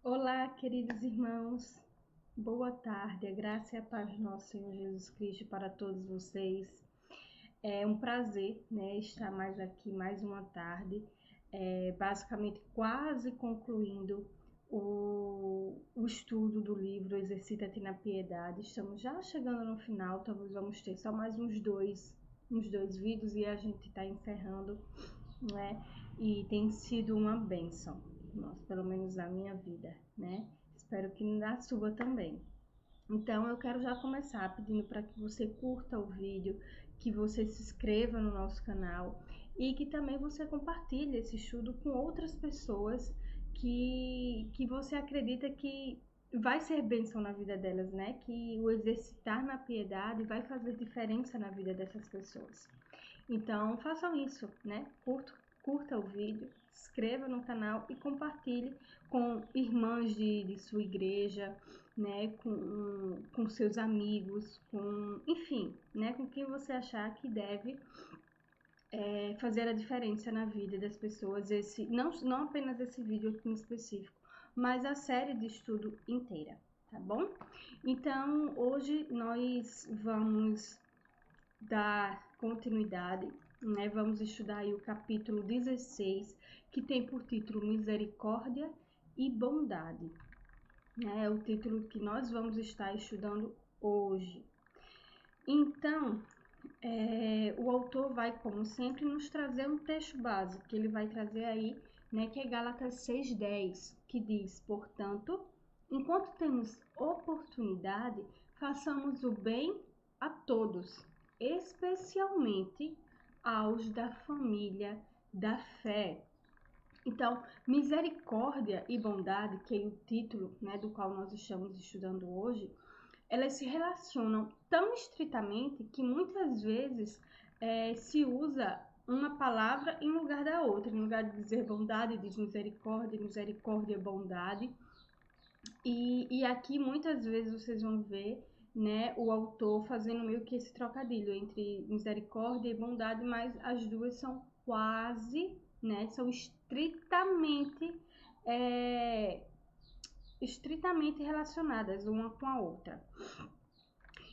Olá, queridos irmãos, boa tarde, a graça e a paz do nosso Senhor Jesus Cristo para todos vocês. É um prazer, estar mais aqui, mais uma tarde, basicamente quase concluindo o estudo do livro Exercita-te na Piedade. Estamos já chegando no final, talvez vamos ter só mais uns dois vídeos e a gente está encerrando, né? E tem sido uma bênção, nossa, pelo menos na minha vida, né? Espero que na sua também. Então eu quero já começar pedindo para que você curta o vídeo, que você se inscreva no nosso canal e que também você compartilhe esse estudo com outras pessoas que você acredita que vai ser bênção na vida delas, né? Que o exercitar na piedade vai fazer diferença na vida dessas pessoas. Então façam isso, né? Curta o vídeo, se inscreva no canal e compartilhe com irmãs de sua igreja, né? Com seus amigos, enfim, né? Com quem você achar que deve fazer a diferença na vida das pessoas. Não apenas esse vídeo aqui em específico, mas a série de estudo inteira, tá bom? Então hoje nós vamos dar continuidade, né? Vamos estudar aí o capítulo 16, que tem por título Misericórdia e Bondade, né? É o título que nós vamos estar estudando hoje. Então, o autor vai, como sempre, nos trazer um texto básico, que ele vai trazer aí, né, que é Gálatas 6:10, que diz: portanto, enquanto temos oportunidade, façamos o bem a todos, especialmente aos da família da fé. Então, misericórdia e bondade, que é o título, né, do qual nós estamos estudando hoje, elas se relacionam tão estritamente que muitas vezes se usa uma palavra em lugar da outra. Em lugar de dizer bondade, diz misericórdia, misericórdia, bondade. E aqui muitas vezes vocês vão ver, né, o autor fazendo meio que esse trocadilho entre misericórdia e bondade, mas as duas são quase, né, são estritamente relacionadas uma com a outra.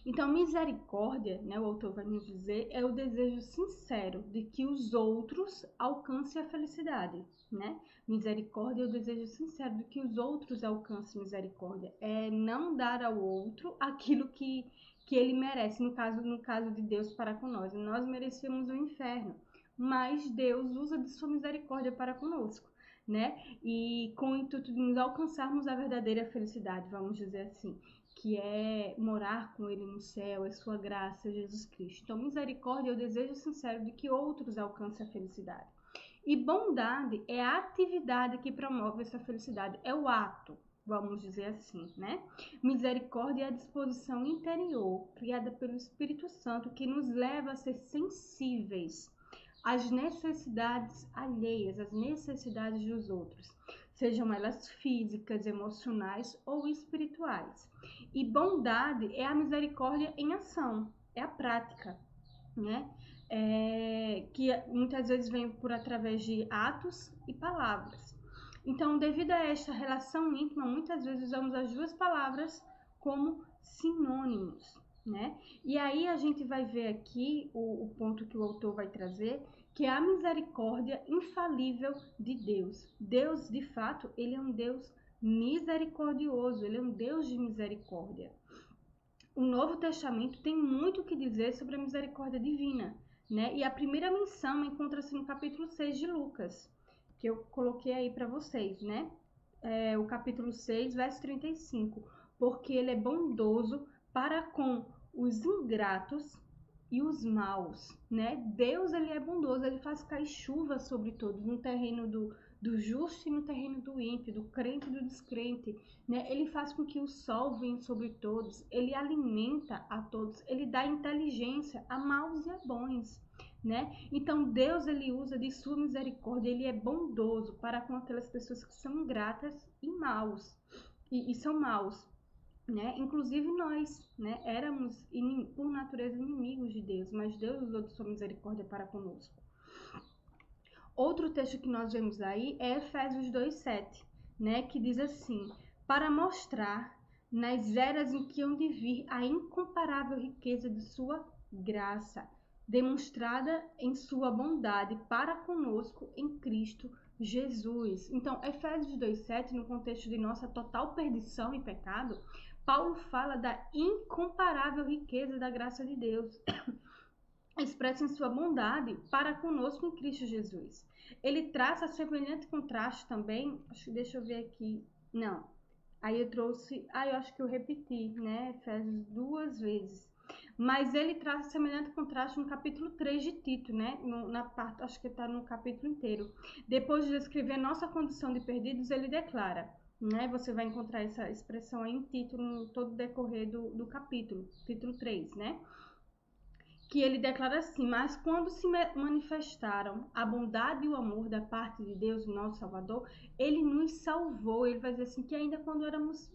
Então, misericórdia, né, o autor vai nos dizer, é o desejo sincero de que os outros alcancem a felicidade, né? Misericórdia é o desejo sincero de que os outros alcancem misericórdia. É não dar ao outro aquilo que ele merece, no caso de Deus para com nós. Nós merecemos o inferno, mas Deus usa de sua misericórdia para conosco, né? E com o intuito de nos alcançarmos a verdadeira felicidade, vamos dizer assim, que é morar com ele no céu, é sua graça, Jesus Cristo. Então, misericórdia é o desejo sincero de que outros alcancem a felicidade. E bondade é a atividade que promove essa felicidade, é o ato, vamos dizer assim, né? Misericórdia é a disposição interior criada pelo Espírito Santo que nos leva a ser sensíveis às necessidades alheias, às necessidades dos outros, sejam elas físicas, emocionais ou espirituais. E bondade é a misericórdia em ação, é a prática, né? Que muitas vezes vem por através de atos e palavras. Então, devido a esta relação íntima, muitas vezes usamos as duas palavras como sinônimos, né? E aí a gente vai ver aqui o ponto que o autor vai trazer, que é a misericórdia infalível de Deus. Deus, de fato, ele é um Deus misericordioso, ele é um Deus de misericórdia. O Novo Testamento tem muito o que dizer sobre a misericórdia divina, né? E a primeira menção encontra-se no capítulo 6 de Lucas, que eu coloquei aí para vocês, né? O capítulo 6, verso 35. Porque ele é bondoso para com os ingratos e os maus, né? Deus, ele é bondoso, ele faz cair chuva sobre todos, no terreno do justo e no terreno do ímpio, do crente e do descrente, né? Ele faz com que o sol venha sobre todos, ele alimenta a todos, ele dá inteligência a maus e a bons, né? Então Deus, ele usa de sua misericórdia, ele é bondoso para com aquelas pessoas que são ingratas e maus, e são maus, né? Inclusive nós, né? Éramos por natureza inimigos de Deus, mas Deus usou de sua misericórdia para conosco. Outro texto que nós vemos aí é Efésios 2:7, né, que diz assim: para mostrar nas eras em que hão de vir a incomparável riqueza de sua graça, demonstrada em sua bondade para conosco em Cristo Jesus. Então, Efésios 2:7, no contexto de nossa total perdição e pecado, Paulo fala da incomparável riqueza da graça de Deus, expressa em sua bondade para conosco em Cristo Jesus. Ele traça semelhante contraste também, deixa eu ver aqui, não, aí eu trouxe, eu acho que eu repeti, né, Efésios 2 vezes, mas ele traça semelhante contraste no capítulo 3 de Tito, né, na parte, acho que está no capítulo inteiro. Depois de descrever nossa condição de perdidos, ele declara, né, você vai encontrar essa expressão aí em Tito, no todo o decorrer do capítulo 3, né, que ele declara assim: mas quando se manifestaram a bondade e o amor da parte de Deus, nosso Salvador, ele nos salvou. Ele vai dizer assim, que ainda quando éramos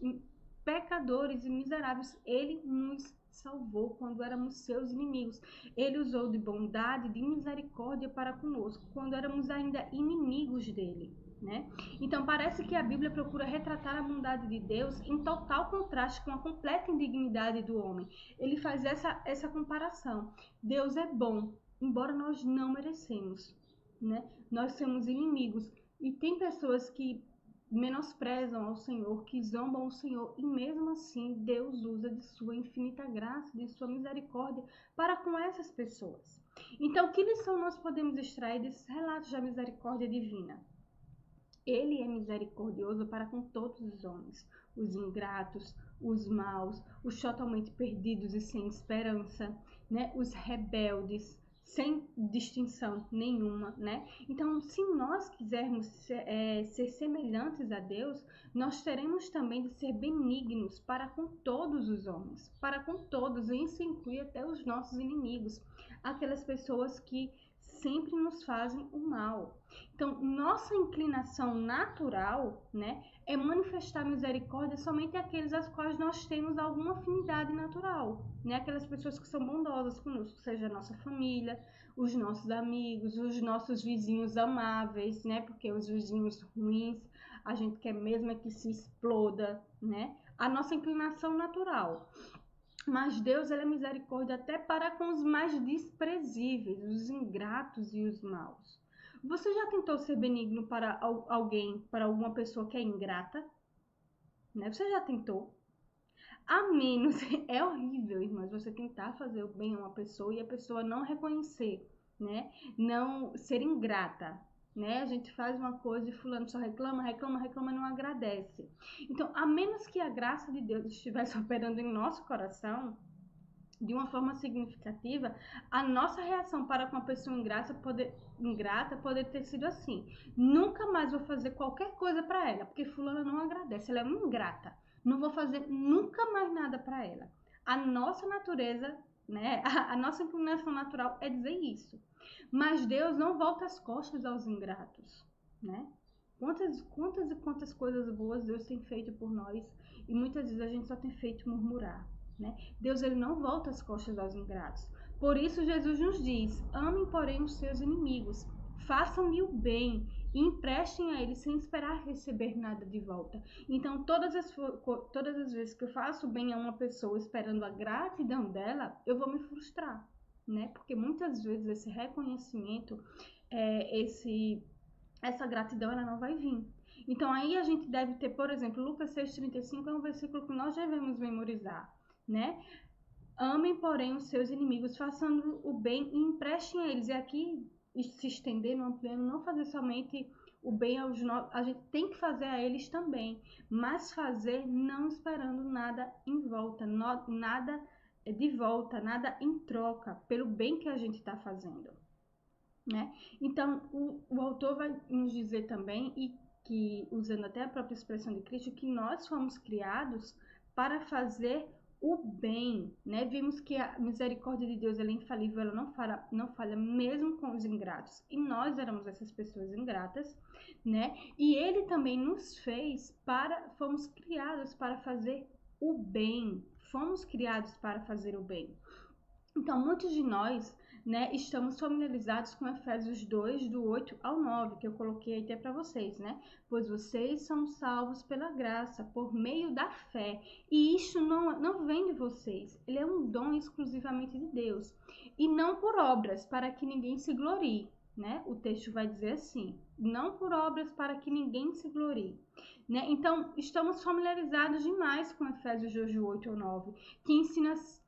pecadores e miseráveis, ele nos salvou quando éramos seus inimigos. Ele usou de bondade, de misericórdia para conosco, quando éramos ainda inimigos dele, né? Então parece que a Bíblia procura retratar a bondade de Deus em total contraste com a completa indignidade do homem. Ele faz essa comparação. Deus é bom, embora nós não merecemos, né? Nós somos inimigos e tem pessoas que menosprezam ao Senhor, que zombam o Senhor, e mesmo assim Deus usa de sua infinita graça, de sua misericórdia para com essas pessoas. Então, que lição nós podemos extrair desses relatos da misericórdia divina? Ele é misericordioso para com todos os homens, os ingratos, os maus, os totalmente perdidos e sem esperança, né? Os rebeldes, sem distinção nenhuma, né? Então, se nós quisermos ser semelhantes a Deus, nós teremos também de ser benignos para com todos os homens, para com todos, e isso inclui até os nossos inimigos, aquelas pessoas que sempre nos fazem o mal. Então, nossa inclinação natural, né, é manifestar misericórdia somente àqueles às quais nós temos alguma afinidade natural, né? Aquelas pessoas que são bondosas conosco, seja a nossa família, os nossos amigos, os nossos vizinhos amáveis, né? Porque os vizinhos ruins, a gente quer mesmo que se exploda, né? A nossa inclinação natural. Mas Deus, ele é misericórdia até para com os mais desprezíveis, os ingratos e os maus. Você já tentou ser benigno para alguém, para alguma pessoa que é ingrata? Né? Você já tentou? A menos, é horrível, irmãs, você tentar fazer o bem a uma pessoa e a pessoa não reconhecer, né? Não ser ingrata, né? A gente faz uma coisa e fulano só reclama, reclama, reclama, não agradece. Então, a menos que a graça de Deus estivesse operando em nosso coração, de uma forma significativa, a nossa reação para com a pessoa ingrata poder ter sido assim: nunca mais vou fazer qualquer coisa para ela, porque fulana não agradece, ela é uma ingrata, não vou fazer nunca mais nada para ela. A nossa natureza, né, a nossa inclinação natural é dizer isso. Mas Deus não volta as costas aos ingratos, né? Quantas e quantas coisas boas Deus tem feito por nós, e muitas vezes a gente só tem feito murmurar, né? Deus, ele não volta as costas aos ingratos. Por isso Jesus nos diz: amem, porém, os seus inimigos, façam-lhe o bem e emprestem a eles sem esperar receber nada de volta. Então, todas as vezes que eu faço bem a uma pessoa esperando a gratidão dela, eu vou me frustrar, né? Porque muitas vezes esse reconhecimento, essa gratidão, ela não vai vir. Então, aí a gente deve ter, por exemplo, Lucas 6,35 é um versículo que nós devemos memorizar, né? Amem, porém, os seus inimigos, façam o bem e emprestem a eles. E aqui, se estendendo, ampliando, não fazer somente o bem aos nossos, a gente tem que fazer a eles também, mas fazer não esperando nada em volta, nada de volta, nada em troca, pelo bem que a gente está fazendo, né? Então, o autor vai nos dizer também, e que, usando até a própria expressão de Cristo, que nós fomos criados para fazer o bem, né? Vimos que a misericórdia de Deus, ela é infalível, ela não falha mesmo com os ingratos. E nós éramos essas pessoas ingratas, né? E ele também nos fez fomos criados para fazer o bem. Fomos criados para fazer o bem. Então, muitos de nós, né, estamos familiarizados com Efésios 2, do 8 ao 9, que eu coloquei até para vocês, né? Pois vocês são salvos pela graça, por meio da fé. E isto não vem de vocês, ele é um dom exclusivamente de Deus. E não por obras, para que ninguém se glorie, né? O texto vai dizer assim, não por obras para que ninguém se glorie. Né? Então, estamos familiarizados demais com Efésios 2, 8 ou 9,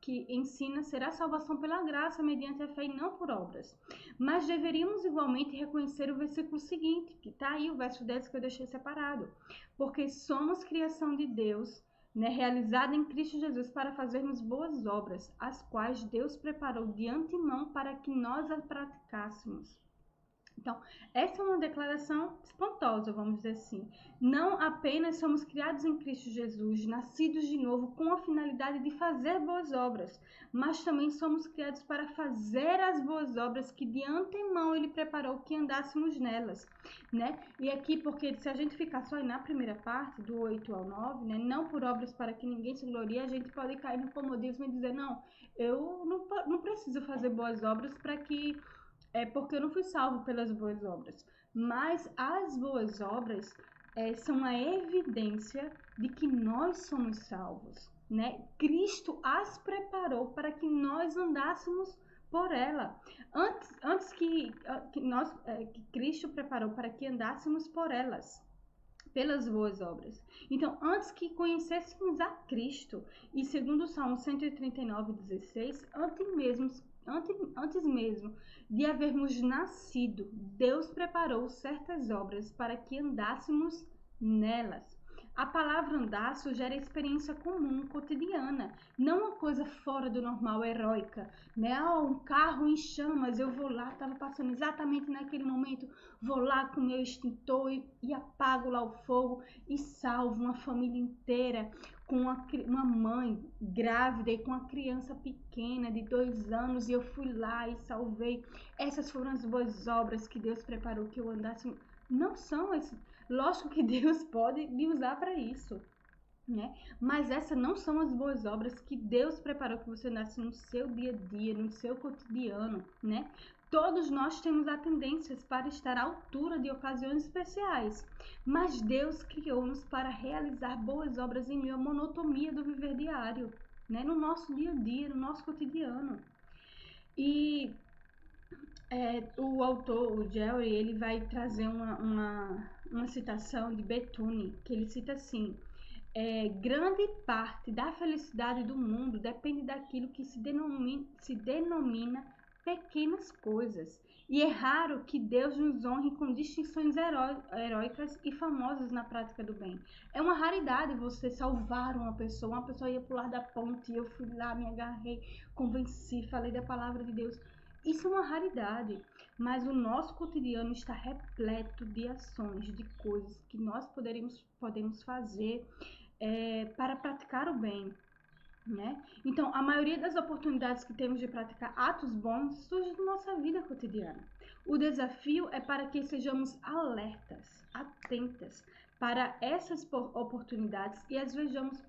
que ensina ser a salvação pela graça mediante a fé e não por obras. Mas deveríamos igualmente reconhecer o versículo seguinte, que está aí, o verso 10 que eu deixei separado. Porque somos criação de Deus, né, realizada em Cristo Jesus para fazermos boas obras, as quais Deus preparou de antemão para que nós as praticássemos. Então, essa é uma declaração espantosa, vamos dizer assim. Não apenas somos criados em Cristo Jesus, nascidos de novo com a finalidade de fazer boas obras, mas também somos criados para fazer as boas obras que de antemão Ele preparou que andássemos nelas, né? E aqui, porque se a gente ficar só na primeira parte, do 8 ao 9, né? Não por obras para que ninguém se glorie, a gente pode cair no comodismo e dizer, não, eu não preciso fazer boas obras para que... porque eu não fui salvo pelas boas obras. Mas as boas obras são a evidência de que nós somos salvos, né? Cristo as preparou para que nós andássemos por ela. Antes que Cristo preparou para que andássemos por elas, pelas boas obras. Então, antes que conhecêssemos a Cristo, e segundo o Salmo 139:16, antes mesmo de havermos nascido, Deus preparou certas obras para que andássemos nelas. A palavra andar sugere a experiência comum, cotidiana, não uma coisa fora do normal, heróica, né? Um carro em chamas, eu vou lá, estava passando exatamente naquele momento, vou lá com o meu extintor e apago lá o fogo e salvo uma família inteira, com uma mãe grávida e com uma criança pequena de 2 anos, e eu fui lá e salvei. Essas foram as boas obras que Deus preparou que eu andasse. Não são esses. Lógico que Deus pode me usar para isso, né? Mas essas não são as boas obras que Deus preparou que você andasse no seu dia a dia, no seu cotidiano, né? Todos nós temos a tendência para estar à altura de ocasiões especiais, mas Deus criou-nos para realizar boas obras em meio à monotonia do viver diário, né? No nosso dia a dia, no nosso cotidiano. E o autor, o Jerry, ele vai trazer uma citação de Bethune, que ele cita assim: grande parte da felicidade do mundo depende daquilo que se denomina pequenas coisas. E é raro que Deus nos honre com distinções heróicas e famosas na prática do bem. É uma raridade você salvar uma pessoa ia pular da ponte, e eu fui lá, me agarrei, convenci, falei da palavra de Deus. Isso é uma raridade, mas o nosso cotidiano está repleto de ações, de coisas que nós podemos fazer para praticar o bem, né? Então, a maioria das oportunidades que temos de praticar atos bons surge da nossa vida cotidiana. O desafio é para que sejamos alertas, atentas para essas oportunidades e as vejamos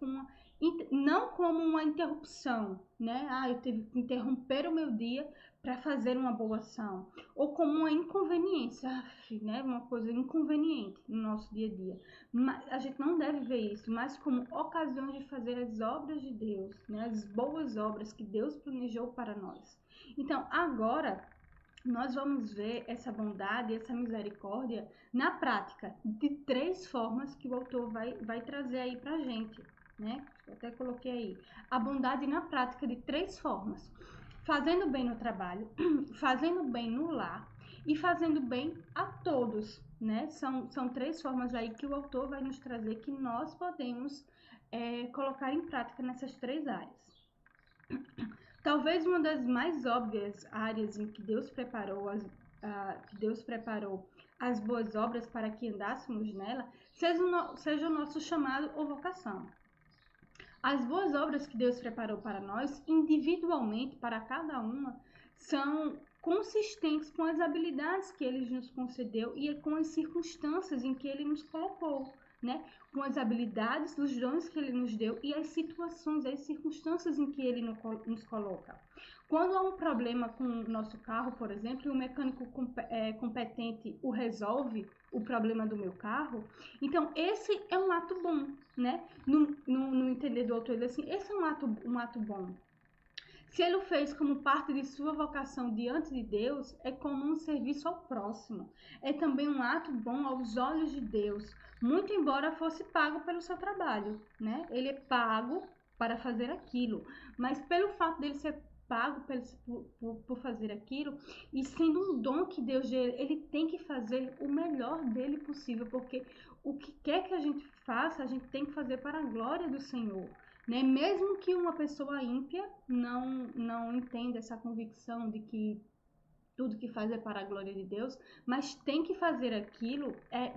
não como uma interrupção, né? Eu tive que interromper o meu dia para fazer uma boa ação, ou como uma inconveniência, né? Uma coisa inconveniente no nosso dia a dia. Mas a gente não deve ver isso, mas como ocasiões de fazer as obras de Deus, né? As boas obras que Deus planejou para nós. Então, agora nós vamos ver essa bondade, essa misericórdia na prática, de 3 formas que o autor vai trazer aí pra gente, né? Eu até coloquei aí. A bondade na prática de 3 formas: fazendo bem no trabalho, fazendo bem no lar e fazendo bem a todos, né? São 3 formas aí que o autor vai nos trazer que nós podemos colocar em prática nessas 3 áreas. Talvez uma das mais óbvias áreas em que Deus preparou as boas obras para que andássemos nela seja o nosso chamado ou vocação. As boas obras que Deus preparou para nós, individualmente, para cada uma, são consistentes com as habilidades que Ele nos concedeu e com as circunstâncias em que Ele nos colocou, né? Com as habilidades, os dons que ele nos deu e as situações, as circunstâncias em que ele nos coloca. Quando há um problema com o nosso carro, por exemplo, e o mecânico competente o resolve o problema do meu carro, então esse é um ato bom, né? No entender do autor, ele assim, esse é um ato bom. Se ele o fez como parte de sua vocação diante de Deus, é como um serviço ao próximo. É também um ato bom aos olhos de Deus, muito embora fosse pago pelo seu trabalho, né? Ele é pago para fazer aquilo, mas pelo fato dele ser pago por fazer aquilo, e sendo um dom que Deus deu, ele tem que fazer o melhor dele possível, porque o que quer que a gente faça, a gente tem que fazer para a glória do Senhor. Né? Mesmo que uma pessoa ímpia não entenda essa convicção de que tudo que faz é para a glória de Deus, mas tem que fazer aquilo,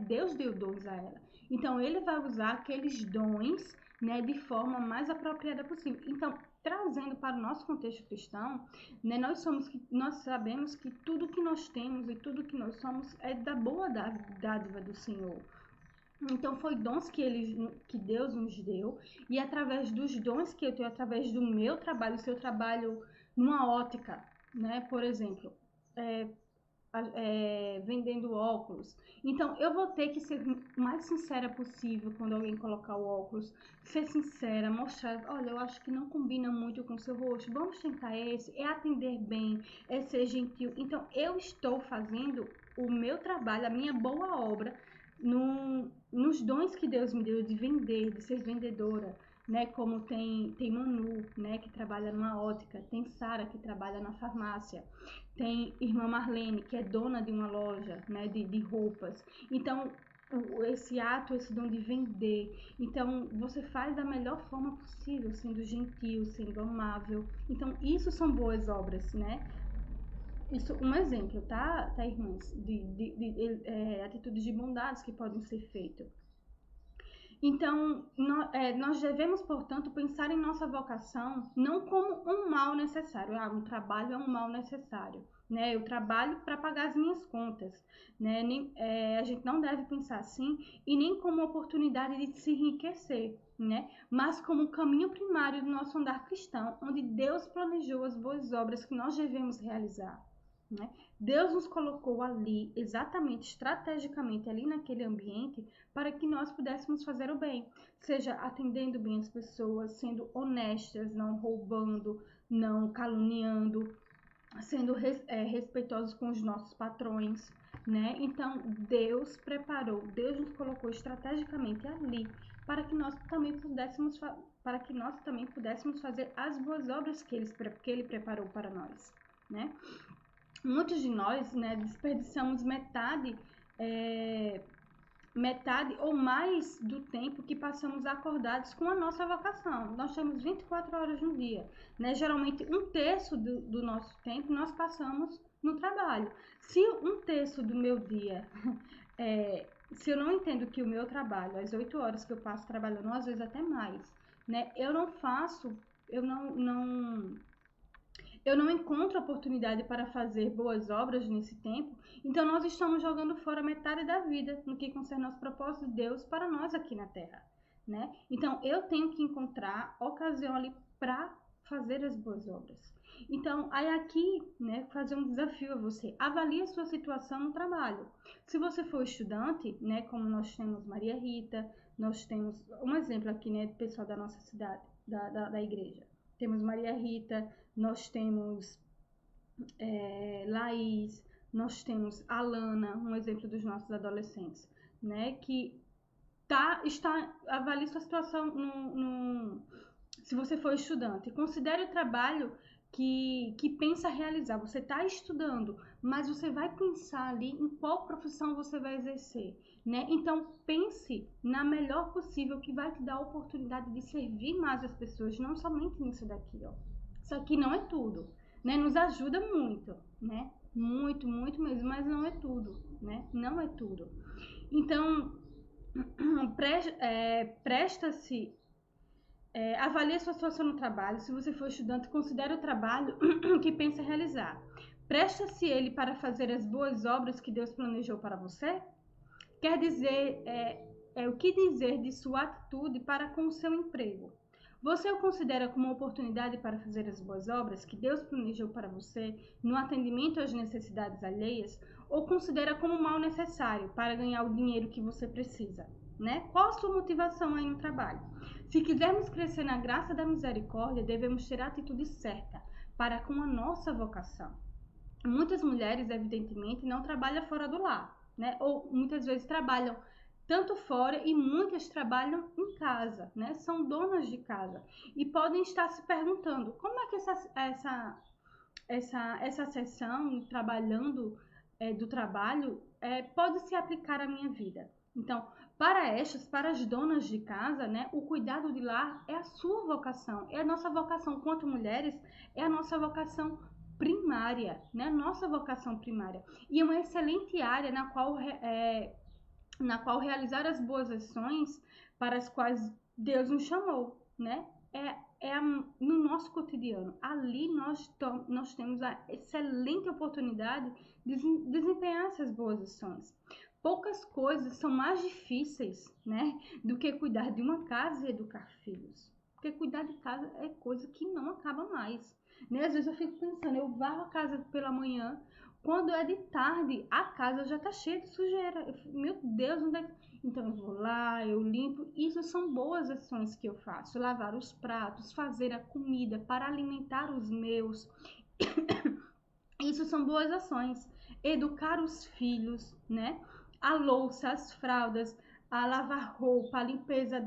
Deus deu dons a ela. Então, ele vai usar aqueles dons, né, de forma mais apropriada possível. Então, trazendo para o nosso contexto cristão, né, nós sabemos que tudo que nós temos e tudo que nós somos é da boa dádiva do Senhor. Então, foi dons que Deus nos deu, e através dos dons que eu tenho, através do meu trabalho, se eu trabalho numa ótica, né, por exemplo, vendendo óculos, então eu vou ter que ser o mais sincera possível quando alguém colocar o óculos, ser sincera, mostrar, olha, eu acho que não combina muito com o seu rosto, vamos tentar esse, é atender bem, é ser gentil. Então, eu estou fazendo o meu trabalho, a minha boa obra, nos dons que Deus me deu de vender, de ser vendedora, né? Como tem Manu, né? Que trabalha numa ótica, tem Sara, que trabalha na farmácia, tem irmã Marlene, que é dona de uma loja, né? De roupas. Então, esse dom de vender, então você faz da melhor forma possível, sendo gentil, sendo amável. Então, isso são boas obras, né? Isso, um exemplo, tá irmãs? De atitudes de bondades que podem ser feitas. Então, nós devemos, portanto, pensar em nossa vocação não como um mal necessário. Um trabalho é um mal necessário, né? Eu trabalho para pagar as minhas contas, né? A gente não deve pensar assim, e nem como oportunidade de se enriquecer, né? Mas como um caminho primário do nosso andar cristão, onde Deus planejou as boas obras que nós devemos realizar. Né? Deus nos colocou ali, exatamente, estrategicamente, ali naquele ambiente, para que nós pudéssemos fazer o bem, seja atendendo bem as pessoas, sendo honestas, não roubando, não caluniando, sendo respeitosos com os nossos patrões, né? Então, Deus nos colocou estrategicamente ali, para que nós também pudéssemos fazer as boas obras que Ele preparou para nós, né? Muitos de nós, né, desperdiçamos metade ou mais do tempo que passamos acordados com a nossa vocação. Nós temos 24 horas no dia, né? Geralmente um terço do nosso tempo nós passamos no trabalho. Se um terço do meu dia, se eu não entendo que o meu trabalho, as 8 horas que eu passo trabalhando, às vezes até mais, né? Eu não encontro oportunidade para fazer boas obras nesse tempo, então nós estamos jogando fora metade da vida no que concerne aos propósitos de Deus para nós aqui na Terra, né? Então eu tenho que encontrar ocasião ali para fazer as boas obras. Então, aí aqui, né, fazer um desafio a você. Avalie a sua situação no trabalho. Se você for estudante, né, como nós temos Maria Rita, nós temos um exemplo aqui, né, do pessoal da nossa cidade, da igreja. Temos Maria Rita, nós temos Laís, nós temos Alana, um exemplo dos nossos adolescentes, né? Que avalie sua situação se você for estudante. Considere o trabalho que pensa realizar. Você está estudando, mas você vai pensar ali em qual profissão você vai exercer, né? Então, pense na melhor possível, que vai te dar a oportunidade de servir mais as pessoas, não somente nisso daqui, ó. Isso aqui não é tudo, né? Nos ajuda muito, né? Muito, muito mesmo, mas não é tudo, né? Não é tudo. Então, avalie a sua situação no trabalho. Se você for estudante, considere o trabalho que pensa realizar. Presta-se ele para fazer as boas obras que Deus planejou para você? Quer dizer, o que dizer de sua atitude para com o seu emprego? Você o considera como uma oportunidade para fazer as boas obras que Deus planejou para você no atendimento às necessidades alheias, ou considera como um mal necessário para ganhar o dinheiro que você precisa? Né? Qual a sua motivação aí no trabalho? Se quisermos crescer na graça da misericórdia, devemos ter a atitude certa para com a nossa vocação. Muitas mulheres, evidentemente, não trabalham fora do lar, né? Ou muitas vezes trabalham tanto fora e muitas trabalham em casa, né? São donas de casa e podem estar se perguntando como é que essa sessão trabalhando do trabalho pode se aplicar à minha vida. Então, para as donas de casa, né, o cuidado de lar é a sua vocação, é a nossa vocação quanto mulheres, é a nossa vocação primária, né, nossa vocação primária. E é uma excelente área na qual realizar as boas ações para as quais Deus nos chamou, né? No nosso cotidiano. Ali nós temos a excelente oportunidade de desempenhar essas boas ações. Poucas coisas são mais difíceis, né, do que cuidar de uma casa e educar filhos. Porque cuidar de casa é coisa que não acaba mais. Né? Às vezes eu fico pensando, eu varro a casa pela manhã, quando é de tarde, a casa já tá cheia de sujeira. Meu Deus, onde é que... Então eu vou lá, eu limpo. Isso são boas ações que eu faço. Lavar os pratos, fazer a comida para alimentar os meus. Isso são boas ações. Educar os filhos, né? A louça, as fraldas, a lavar roupa, a limpeza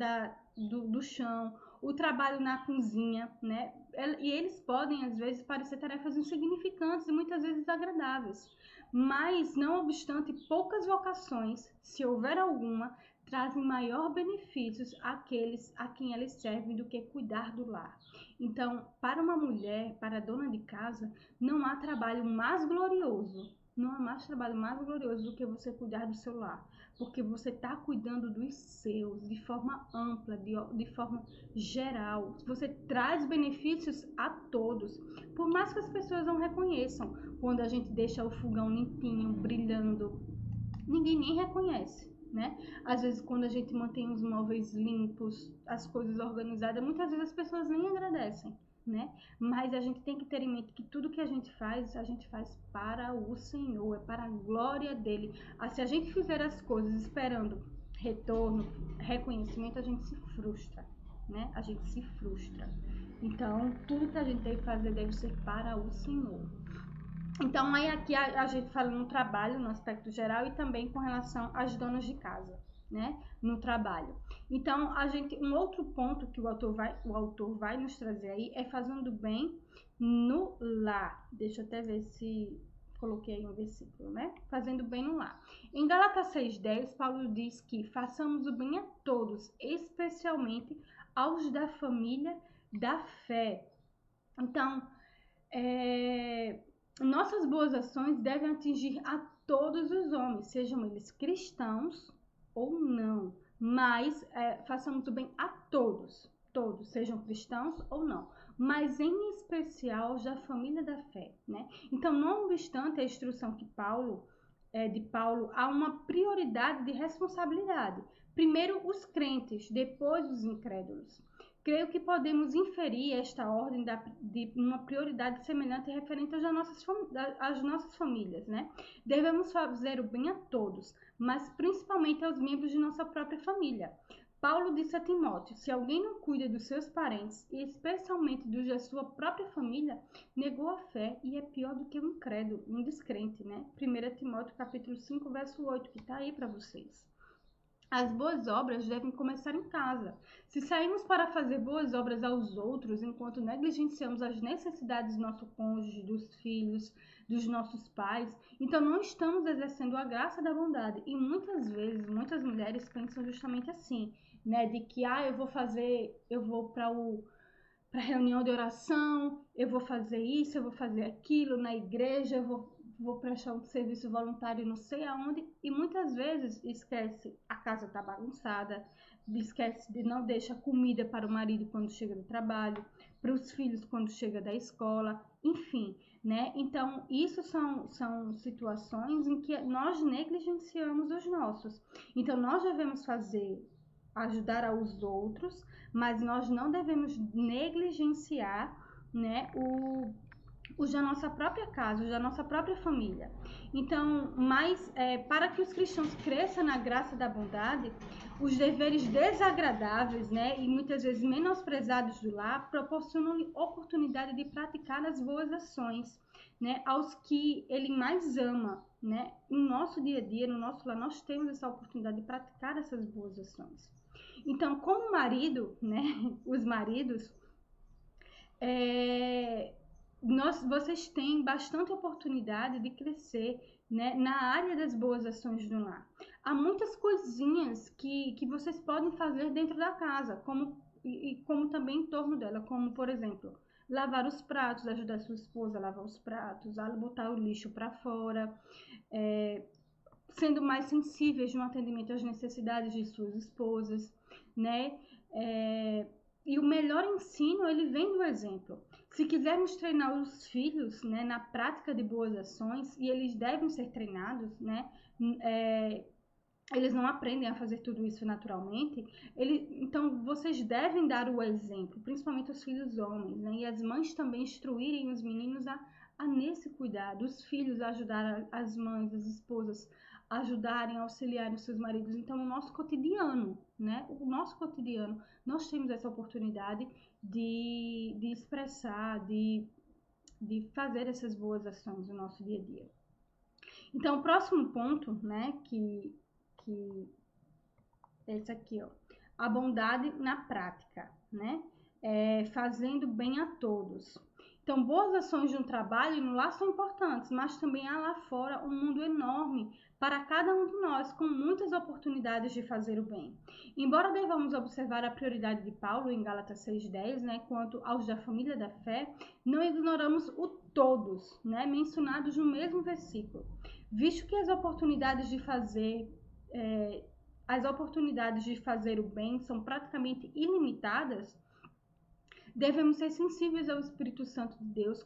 do chão, o trabalho na cozinha, né? E eles podem, às vezes, parecer tarefas insignificantes e muitas vezes desagradáveis. Mas, não obstante, poucas vocações, se houver alguma, trazem maior benefícios àqueles a quem elas servem do que cuidar do lar. Então, para uma mulher, para a dona de casa, não há trabalho mais glorioso. Não há mais trabalho mais glorioso do que você cuidar do seu lar. Porque você está cuidando dos seus de forma ampla, de forma geral. Você traz benefícios a todos. Por mais que as pessoas não reconheçam. Quando a gente deixa o fogão limpinho, brilhando, ninguém nem reconhece. Né? Às vezes quando a gente mantém os móveis limpos, as coisas organizadas, muitas vezes as pessoas nem agradecem, né? Mas a gente tem que ter em mente que tudo que a gente faz para o Senhor, é para a glória dele. Se a gente fizer as coisas esperando retorno, reconhecimento, a gente se frustra, né? A gente se frustra. Então, tudo que a gente deve fazer deve ser para o Senhor. Então, aí aqui a gente fala no trabalho, no aspecto geral, e também com relação às donas de casa, né, no trabalho. Então, um outro ponto que o autor vai nos trazer aí é fazendo bem no lar. Deixa eu até ver se coloquei aí um versículo, né? Fazendo bem no lar. Em Gálatas 6:10, Paulo diz que façamos o bem a todos, especialmente aos da família da fé. Então, nossas boas ações devem atingir a todos os homens, sejam eles cristãos ou não, mas façamos o bem a todos, sejam cristãos ou não, mas em especial aos da família da fé, né? Então, não obstante a instrução de Paulo, há uma prioridade de responsabilidade. Primeiro os crentes, depois os incrédulos. Creio que podemos inferir esta ordem de uma prioridade semelhante referente às nossas famílias, né? Devemos fazer o bem a todos, mas principalmente aos membros de nossa própria família. Paulo disse a Timóteo, se alguém não cuida dos seus parentes, e especialmente dos da sua própria família, negou a fé e é pior do que um incrédulo, um descrente, né? 1 Timóteo capítulo 5, verso 8, que está aí para vocês. As boas obras devem começar em casa. Se saímos para fazer boas obras aos outros, enquanto negligenciamos as necessidades do nosso cônjuge, dos filhos, dos nossos pais, então não estamos exercendo a graça da bondade. E muitas vezes, muitas mulheres pensam justamente assim, né? De que, eu vou para a reunião de oração, eu vou fazer isso, eu vou fazer aquilo na igreja, eu vou prestar um serviço voluntário não sei aonde, e muitas vezes esquece, a casa tá bagunçada, não deixa comida para o marido quando chega do trabalho, para os filhos quando chega da escola, enfim, né? Então, isso são situações em que nós negligenciamos os nossos. Então, nós devemos ajudar aos outros, mas nós não devemos negligenciar, né, os da nossa própria casa, os da nossa própria família. Então, para que os cristãos cresçam na graça da bondade, os deveres desagradáveis, né, e muitas vezes menosprezados do lar, proporcionam oportunidade de praticar as boas ações, né, aos que ele mais ama, né. No nosso dia a dia, no nosso lar, nós temos essa oportunidade de praticar essas boas ações. Então, como marido, né, os maridos, vocês têm bastante oportunidade de crescer, né, na área das boas ações do lar. Há muitas coisinhas que vocês podem fazer dentro da casa, como também em torno dela, como, por exemplo, lavar os pratos, ajudar sua esposa a lavar os pratos, a botar o lixo para fora, sendo mais sensíveis no atendimento às necessidades de suas esposas, né? E o melhor ensino, ele vem do exemplo. Se quisermos treinar os filhos, né, na prática de boas ações, e eles devem ser treinados, né, eles não aprendem a fazer tudo isso naturalmente, então vocês devem dar o exemplo, principalmente os filhos homens, né, e as mães também instruírem os meninos a nesse cuidado, os filhos a ajudar as mães, as esposas, ajudarem, auxiliarem os seus maridos. Então, no nosso cotidiano, né, nós temos essa oportunidade de expressar, de fazer essas boas ações no nosso dia a dia. Então, o próximo ponto, né, que é esse aqui, ó, a bondade na prática, né, fazendo bem a todos. Então, boas ações de um trabalho no lar são importantes, mas também há lá fora um mundo enorme para cada um de nós, com muitas oportunidades de fazer o bem. Embora devamos observar a prioridade de Paulo em Gálatas 6,10, né, quanto aos da família da fé, não ignoramos o todos, né, mencionados no mesmo versículo. Visto que as oportunidades de fazer o bem são praticamente ilimitadas, devemos ser sensíveis ao Espírito Santo de Deus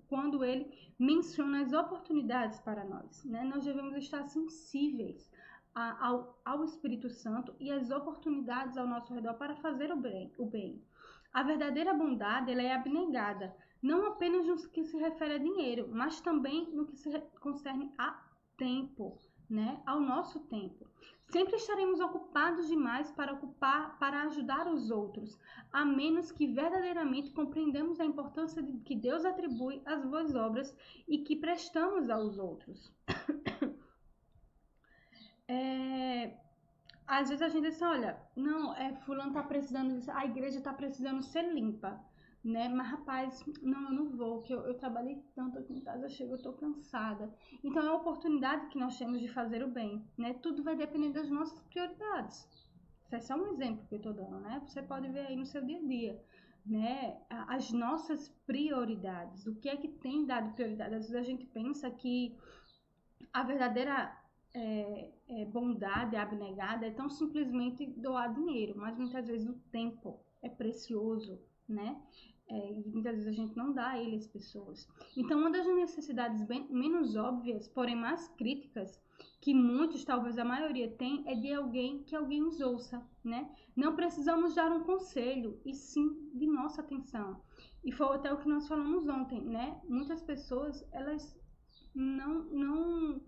quando ele menciona as oportunidades para nós, né? Nós devemos estar sensíveis ao Espírito Santo e às oportunidades ao nosso redor para fazer o bem. A verdadeira bondade, ela é abnegada, não apenas no que se refere a dinheiro, mas também no que se concerne a tempo, né? Ao nosso tempo. Sempre estaremos ocupados demais para ajudar os outros, a menos que verdadeiramente compreendamos a importância que Deus atribui às boas obras e que prestamos aos outros. Às vezes a gente diz, olha, não, fulano tá precisando, a igreja está precisando ser limpa, né? Mas rapaz, não, eu não vou, que eu trabalhei tanto aqui em casa, eu tô cansada. Então é a oportunidade que nós temos de fazer o bem, né? Tudo vai depender das nossas prioridades. Isso é só um exemplo que eu tô dando, né? Você pode ver aí no seu dia a dia, né? As nossas prioridades, o que é que tem dado prioridade? Às vezes a gente pensa que a verdadeira bondade abnegada é tão simplesmente doar dinheiro, mas muitas vezes o tempo é precioso, né? E muitas vezes a gente não dá a ele às pessoas. Então, uma das necessidades menos óbvias, porém mais críticas, que muitos, talvez a maioria, tem, é de alguém que alguém os ouça, né? Não precisamos dar um conselho, e sim de nossa atenção. E foi até o que nós falamos ontem, né? Muitas pessoas, elas não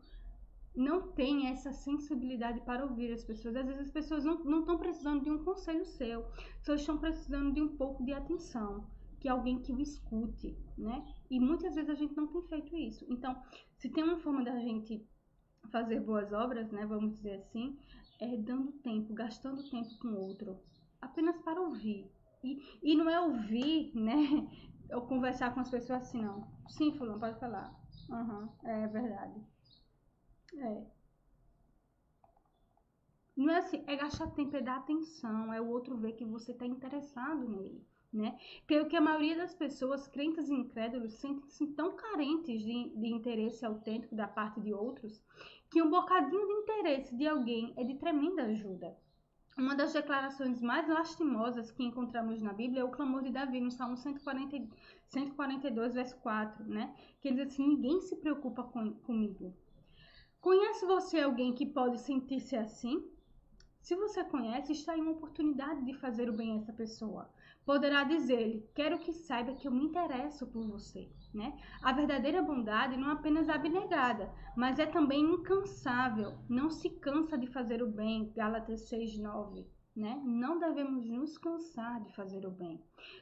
têm essa sensibilidade para ouvir as pessoas. Às vezes as pessoas não estão precisando de um conselho seu, só estão precisando de um pouco de atenção, que alguém que o escute, né? E muitas vezes a gente não tem feito isso. Então, se tem uma forma da gente fazer boas obras, né, vamos dizer assim, é dando tempo, gastando tempo com o outro, apenas para ouvir. E não é ouvir, né, ou conversar com as pessoas assim, não. Sim, fulano, pode falar. É verdade. Não é assim, é gastar tempo, é dar atenção, é o outro ver que você está interessado nele, né? Creio que a maioria das pessoas, crentes e incrédulos, sentem-se tão carentes de interesse autêntico da parte de outros, que um bocadinho de interesse de alguém é de tremenda ajuda. Uma das declarações mais lastimosas que encontramos na Bíblia é o clamor de Davi, no Salmo 142, verso 4, né? Que ele diz assim: ninguém se preocupa comigo. Conhece você alguém que pode sentir-se assim? Se você conhece, está aí uma oportunidade de fazer o bem a essa pessoa. Poderá dizer-lhe: quero que saiba que eu me interesso por você, né? A verdadeira bondade não é apenas abnegada, mas é também incansável. Não se cansa de fazer o bem, Gálatas 6:9, né? Não devemos nos cansar de fazer o bem.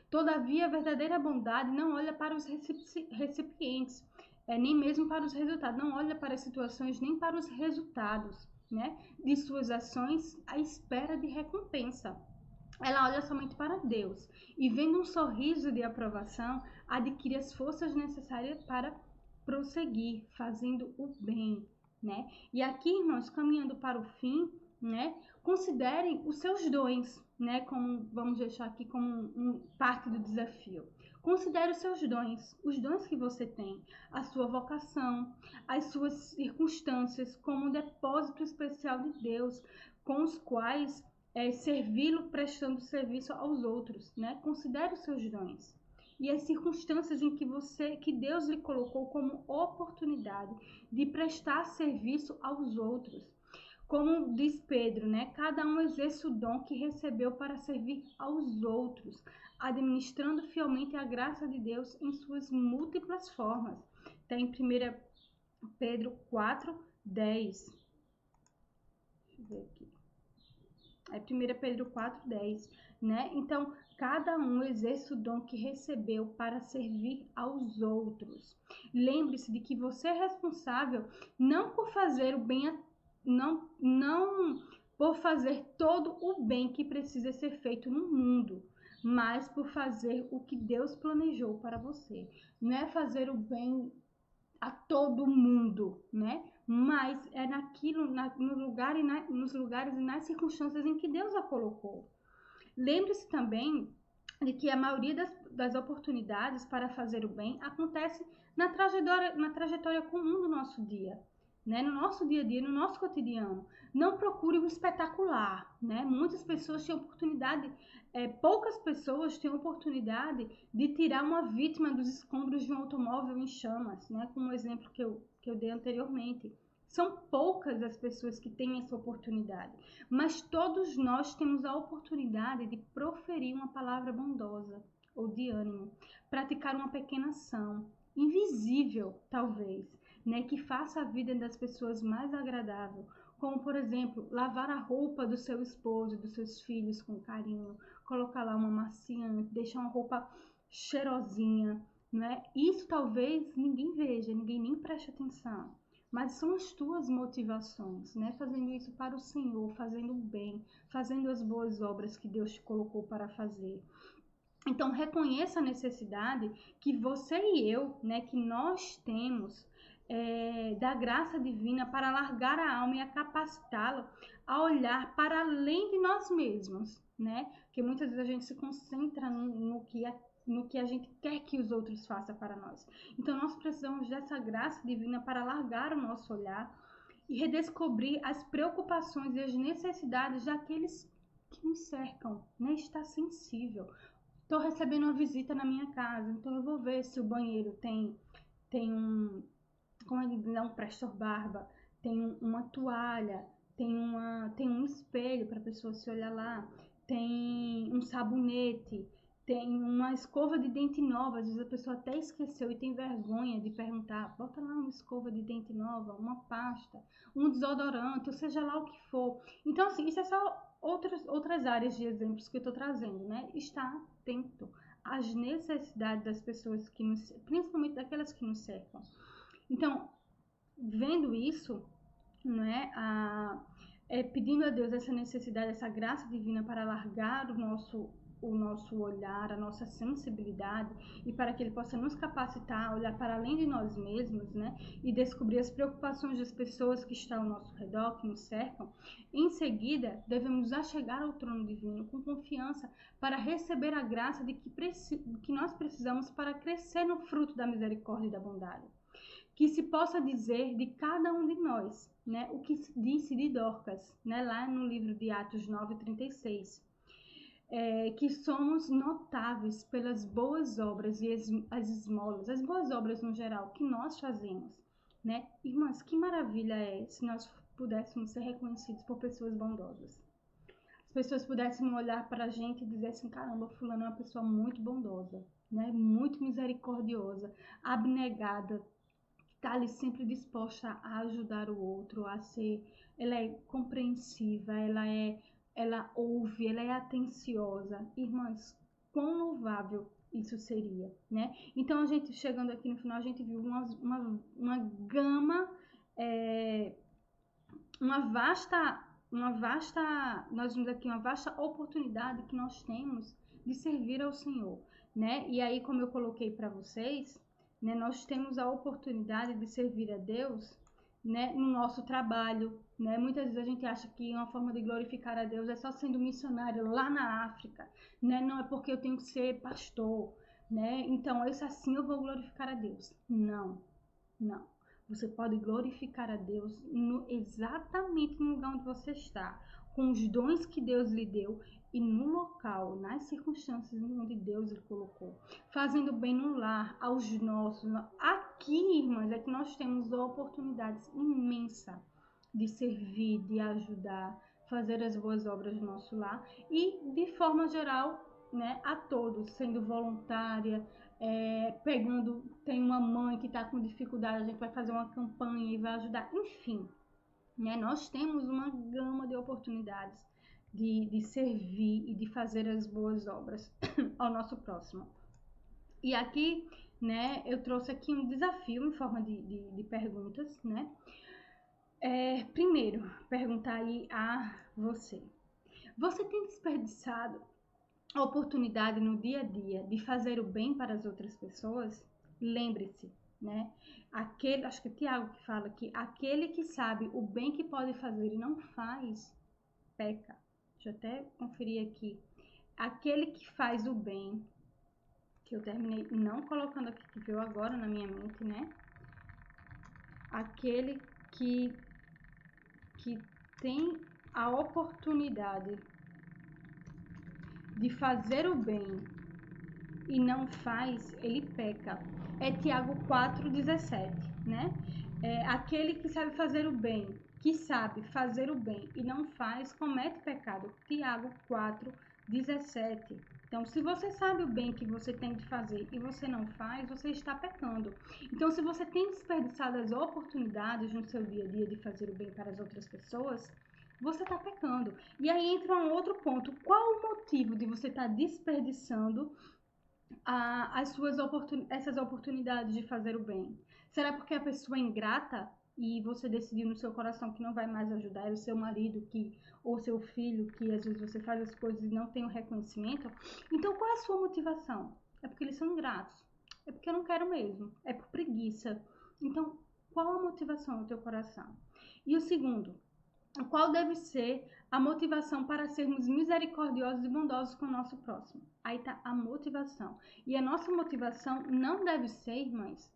Todavia, a verdadeira bondade não olha para os recipientes, nem mesmo para os resultados, não olha para as situações nem para os resultados, né, de suas ações à espera de recompensa. Ela olha somente para Deus e, vendo um sorriso de aprovação, adquire as forças necessárias para prosseguir fazendo o bem, né? E aqui, irmãos, caminhando para o fim, né? Considerem os seus dons, né? Como vamos deixar aqui como parte do desafio. Considere os seus dons, os dons que você tem, a sua vocação, as suas circunstâncias, como um depósito especial de Deus, com os quais servi-lo prestando serviço aos outros, né? Considere os seus dons e as circunstâncias em que Deus lhe colocou como oportunidade de prestar serviço aos outros. Como diz Pedro, né? Cada um exerce o dom que recebeu para servir aos outros, administrando fielmente a graça de Deus em suas múltiplas formas. Está em 1 Pedro 4:10. Deixa eu ver aqui. É 1 Pedro 4:10, né? Então, cada um exerce o dom que recebeu para servir aos outros. Lembre-se de que você é responsável não por fazer o bem, não por fazer todo o bem que precisa ser feito no mundo, mas por fazer o que Deus planejou para você. Não é fazer o bem a todo mundo, né? Mas é no lugar nos lugares e nas circunstâncias em que Deus a colocou. Lembre-se também de que a maioria das oportunidades para fazer o bem acontece na trajetória comum do nosso dia, né? No nosso dia a dia, no nosso cotidiano. Não procure o espetacular, né? Muitas pessoas têm oportunidade, poucas pessoas têm oportunidade de tirar uma vítima dos escombros de um automóvel em chamas, né? Como o exemplo que eu dei anteriormente. São poucas as pessoas que têm essa oportunidade, mas todos nós temos a oportunidade de proferir uma palavra bondosa ou de ânimo, praticar uma pequena ação, invisível talvez, né, que faça a vida das pessoas mais agradável, como por exemplo, lavar a roupa do seu esposo, dos seus filhos com carinho, colocar lá uma maciante, deixar uma roupa cheirosinha, né? Isso talvez ninguém veja, ninguém nem preste atenção. Mas são as tuas motivações, né? Fazendo isso para o Senhor, fazendo o bem, fazendo as boas obras que Deus te colocou para fazer. Então, reconheça a necessidade que você e eu, né, que nós temos da graça divina para largar a alma e a capacitá-la a olhar para além de nós mesmos, né? Porque muitas vezes a gente se concentra no que a gente quer que os outros façam para nós. Então, nós precisamos dessa graça divina para largar o nosso olhar e redescobrir as preocupações e as necessidades daqueles que nos cercam, né? Estar sensível. Estou recebendo uma visita na minha casa, então eu vou ver se o banheiro tem como ele diz, um prestor-barba, tem uma toalha, tem um espelho para a pessoa se olhar lá, tem um sabonete, tem uma escova de dente nova. Às vezes a pessoa até esqueceu e tem vergonha de perguntar: bota lá uma escova de dente nova, uma pasta, um desodorante, ou seja lá o que for. Então, assim, isso é só outras áreas de exemplos que eu estou trazendo, né? Estar atento às necessidades das pessoas principalmente daquelas que nos cercam. Então, vendo isso, né, pedindo a Deus essa necessidade, essa graça divina para alargar o nosso olhar, a nossa sensibilidade e para que Ele possa nos capacitar a olhar para além de nós mesmos, né, e descobrir as preocupações das pessoas que estão ao nosso redor, que nos cercam. Em seguida, devemos achegar ao trono divino com confiança para receber a graça que nós precisamos para crescer no fruto da misericórdia e da bondade. Que se possa dizer de cada um de nós: né, o que disse de Dorcas, né, lá no livro de Atos 9:36. Que somos notáveis pelas boas obras e as esmolas, as boas obras no geral que nós fazemos, né? Irmãs, que maravilha é se nós pudéssemos ser reconhecidos por pessoas bondosas. As pessoas pudessem olhar para a gente e dizer assim, caramba, fulano é uma pessoa muito bondosa, né? Muito misericordiosa, abnegada, está ali sempre disposta a ajudar o outro, ela é compreensiva, ela ouve, ela é atenciosa. Irmãs, quão louvável isso seria, né? Então, a gente, chegando aqui no final, a gente viu uma gama, nós vimos aqui uma vasta oportunidade que nós temos de servir ao Senhor, né? E aí, como eu coloquei para vocês, né, nós temos a oportunidade de servir a Deus, né, no nosso trabalho, né? Muitas vezes a gente acha que uma forma de glorificar a Deus é só sendo missionário lá na África, né? Não é porque eu tenho que ser pastor, né? Então, isso assim eu vou glorificar a Deus. Não, não. Você pode glorificar a Deus exatamente no lugar onde você está, com os dons que Deus lhe deu e no local, nas circunstâncias onde Deus lhe colocou. Fazendo bem no lar, aos nossos. Aqui, irmãs, é que nós temos oportunidades imensas de servir, de ajudar, fazer as boas obras do nosso lar e, de forma geral, né, a todos, sendo voluntária, pegando, tem uma mãe que está com dificuldade, a gente vai fazer uma campanha e vai ajudar, enfim, né? Nós temos uma gama de oportunidades de servir e de fazer as boas obras ao nosso próximo. E aqui, né, eu trouxe aqui um desafio em forma de perguntas, né? Primeiro, perguntar aí a você. Você tem desperdiçado a oportunidade no dia a dia de fazer o bem para as outras pessoas? Lembre-se, né? Acho que é Tiago que fala que aquele que sabe o bem que pode fazer e não faz, peca. Deixa eu até conferir aqui. Aquele que faz o bem, que eu terminei não colocando aqui, que veio agora na minha mente, né? Aquele que tem a oportunidade de fazer o bem e não faz, ele peca. É Tiago 4:17, né? Aquele que sabe fazer o bem, que sabe fazer o bem e não faz, comete pecado. Tiago 4:17. Então, se você sabe o bem que você tem de fazer e você não faz, você está pecando. Então, se você tem desperdiçado as oportunidades no seu dia a dia de fazer o bem para as outras pessoas, você está pecando. E aí entra um outro ponto. Qual o motivo de você estar desperdiçando essas oportunidades de fazer o bem? Será porque a pessoa é ingrata e você decidiu no seu coração que não vai mais ajudar? É o seu marido ou seu filho, que às vezes você faz as coisas e não tem o reconhecimento? Então, qual é a sua motivação? É porque eles são ingratos? É porque eu não quero mesmo? É por preguiça? Então, qual a motivação do teu coração? E o segundo, qual deve ser a motivação para sermos misericordiosos e bondosos com o nosso próximo? Aí está a motivação. E a nossa motivação não deve ser, irmãs,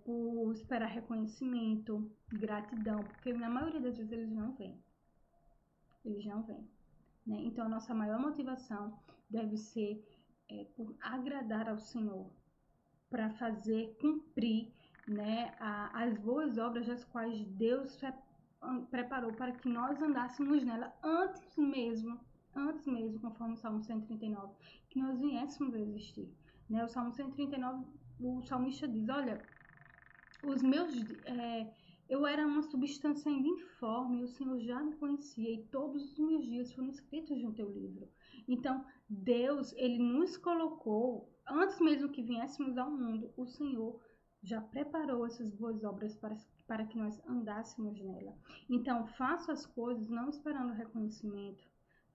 por esperar reconhecimento, gratidão, porque na maioria das vezes eles não vêm. Eles não vêm, né? Então a nossa maior motivação deve ser por agradar ao Senhor, para fazer cumprir, né, as boas obras das quais Deus preparou para que nós andássemos nela antes mesmo, conforme o Salmo 139, que nós viéssemos a existir, né? O Salmo 139, o salmista diz, olha, eu era uma substância ainda informe, o Senhor já me conhecia e todos os meus dias foram escritos no teu livro. Então, Deus, ele nos colocou, antes mesmo que viéssemos ao mundo, o Senhor já preparou essas boas obras para que nós andássemos nela. Então, faça as coisas não esperando reconhecimento,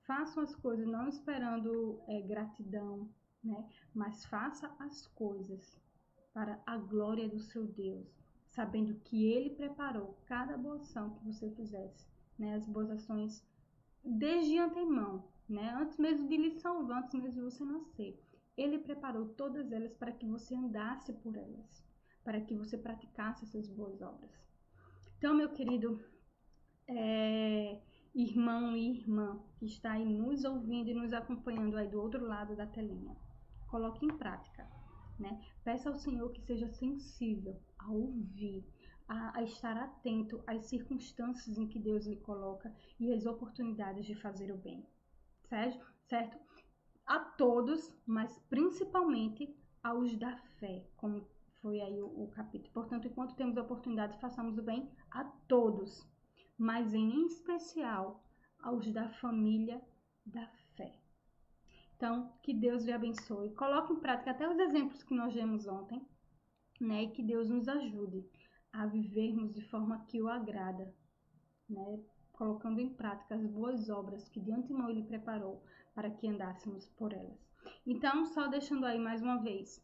façam as coisas não esperando gratidão, né? Mas faça as coisas para a glória do seu Deus, sabendo que Ele preparou cada boa ação que você fizesse, né? As boas ações desde antemão, né? Antes mesmo de lhe salvar, antes mesmo de você nascer. Ele preparou todas elas para que você andasse por elas, para que você praticasse essas boas obras. Então, meu querido, irmão e irmã que está aí nos ouvindo e nos acompanhando aí do outro lado da telinha. Coloque em prática, né? Peça ao Senhor que seja sensível a ouvir, a estar atento às circunstâncias em que Deus lhe coloca e às oportunidades de fazer o bem, certo? A todos, mas principalmente aos da fé, como foi aí o capítulo. Portanto, enquanto temos a oportunidade, façamos o bem a todos, mas em especial aos da família da fé. Então, que Deus lhe abençoe. Coloque em prática até os exemplos que nós vimos ontem, né? E que Deus nos ajude a vivermos de forma que o agrada, né? Colocando em prática as boas obras que de antemão Ele preparou para que andássemos por elas. Então, só deixando aí mais uma vez,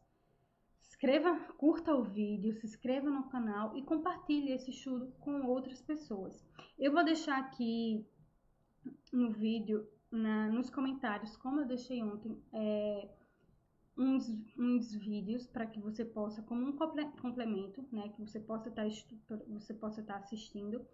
curta o vídeo, se inscreva no canal e compartilhe esse estudo com outras pessoas. Eu vou deixar aqui no vídeo, nos comentários, como eu deixei ontem, uns vídeos para que você possa, como um complemento, né, que você possa estar assistindo.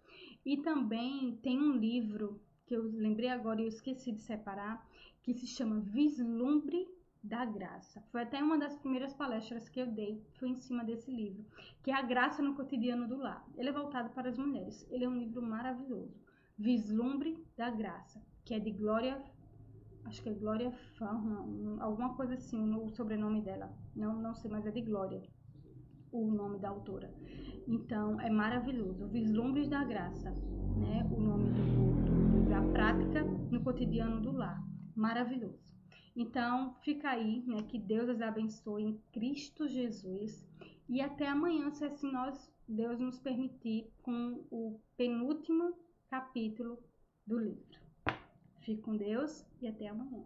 E também tem um livro que eu lembrei agora e eu esqueci de separar, que se chama Vislumbre da Graça. Foi até uma das primeiras palestras que eu dei, foi em cima desse livro, que é A Graça no Cotidiano do Lar. Ele é voltado para as mulheres. Ele é um livro maravilhoso. Vislumbre da Graça, que é de Glória, acho que é Glória Farman, alguma coisa assim, o sobrenome dela. Não sei, mas é de Glória, o nome da autora. Então, é maravilhoso. Vislumbres da Graça, né? O nome do livro, a prática no cotidiano do lar. Maravilhoso. Então, fica aí, né? Que Deus as abençoe em Cristo Jesus. E até amanhã, se assim Deus nos permitir, com o penúltimo capítulo do livro. Fique com Deus e até amanhã.